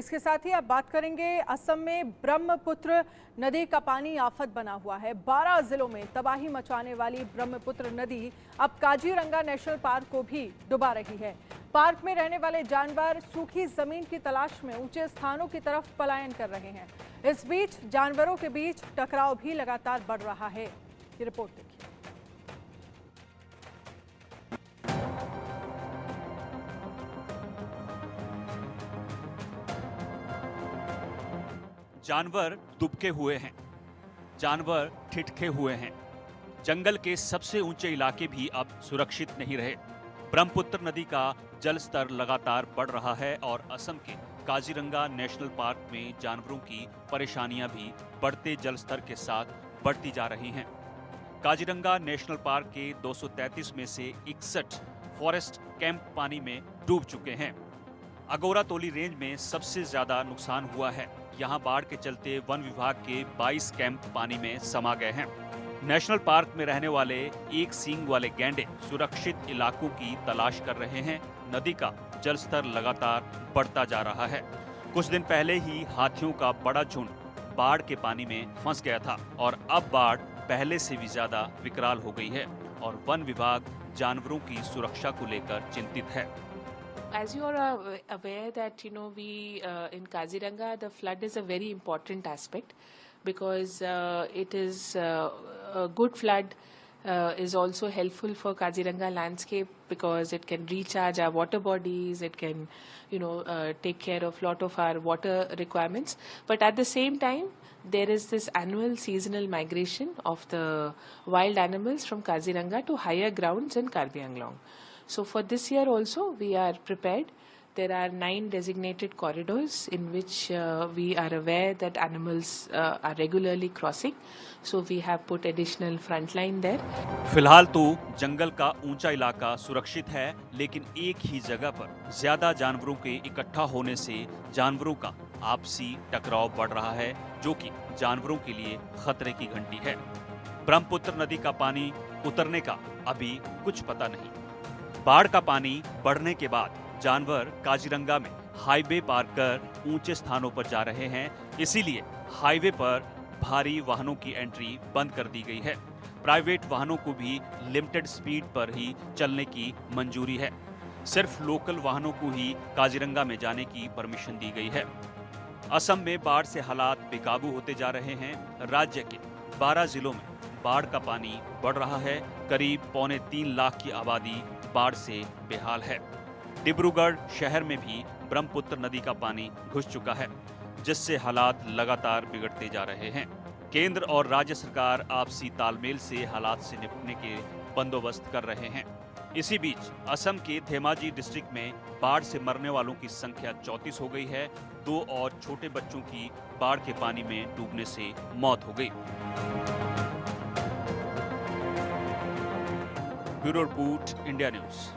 इसके साथ ही अब बात करेंगे असम में ब्रह्मपुत्र नदी का पानी आफत बना हुआ है। 12 जिलों में तबाही मचाने वाली ब्रह्मपुत्र नदी अब काजीरंगा नेशनल पार्क को भी डुबा रही है। पार्क में रहने वाले जानवर सूखी जमीन की तलाश में ऊंचे स्थानों की तरफ पलायन कर रहे हैं। इस बीच जानवरों के बीच टकराव भी लगातार बढ़ रहा है। ये रिपोर्ट देखिए। जानवर दुबके हुए हैं, जानवर ठिठके हुए हैं। जंगल के सबसे ऊंचे इलाके भी अब सुरक्षित नहीं रहे। ब्रह्मपुत्र नदी का जल स्तर लगातार बढ़ रहा है और असम के काजीरंगा नेशनल पार्क में जानवरों की परेशानियां भी बढ़ते जल स्तर के साथ बढ़ती जा रही हैं। काजीरंगा नेशनल पार्क के 233 में से 61 फॉरेस्ट कैंप पानी में डूब चुके हैं। अगोरा तोली रेंज में सबसे ज्यादा नुकसान हुआ है। यहाँ बाढ़ के चलते वन विभाग के 22 कैंप पानी में समा गए हैं। नेशनल पार्क में रहने वाले एक सींग वाले गैंडे सुरक्षित इलाकों की तलाश कर रहे हैं। नदी का जल स्तर लगातार बढ़ता जा रहा है। कुछ दिन पहले ही हाथियों का बड़ा झुंड बाढ़ के पानी में फंस गया था और अब बाढ़ पहले से भी ज्यादा विकराल हो गई है और वन विभाग जानवरों की सुरक्षा को लेकर चिंतित है। As you are aware that we in Kaziranga the flood is a very important aspect because it is a good flood is also helpful for Kaziranga landscape because it can recharge our water bodies, it can take care of lot of our water requirements, but at the same time there is this annual seasonal migration of the wild animals from Kaziranga to higher grounds in Karbi Anglong. So for this year also we are prepared. There are 9 designated corridors in which we are aware that animals are regularly crossing. So we have put additional front line there. फिलहाल तो जंगल का ऊंचा इलाका सुरक्षित है, लेकिन एक ही जगह पर ज्यादा जानवरों के इकट्ठा होने से जानवरों का आपसी टकराव बढ़ रहा है, जो कि जानवरों के लिए खतरे की घंटी है। ब्रह्मपुत्र नदी का पानी उतरने का अभी कुछ पता नहीं। बाढ़ का पानी बढ़ने के बाद जानवर काजीरंगा में हाईवे पार कर ऊंचे स्थानों पर जा रहे हैं। इसीलिए हाईवे पर भारी वाहनों की एंट्री बंद कर दी गई है। प्राइवेट वाहनों को भी लिमिटेड स्पीड पर ही चलने की मंजूरी है। सिर्फ लोकल वाहनों को ही काजीरंगा में जाने की परमिशन दी गई है। असम में बाढ़ से हालात बेकाबू होते जा रहे हैं। राज्य के 12 जिलों में बाढ़ का पानी बढ़ रहा है। करीब 3.25 लाख की आबादी बाढ़ से बेहाल है। डिब्रूगढ़ शहर में भी ब्रह्मपुत्र नदी का पानी घुस चुका है, जिससे हालात लगातार बिगड़ते जा रहे हैं। केंद्र और राज्य सरकार आपसी तालमेल से हालात से निपटने के बंदोबस्त कर रहे हैं। इसी बीच असम के धेमाजी डिस्ट्रिक्ट में बाढ़ से मरने वालों की संख्या 34 हो गई है। 2 और छोटे बच्चों की बाढ़ के पानी में डूबने से मौत हो गई। Bureau report, India news.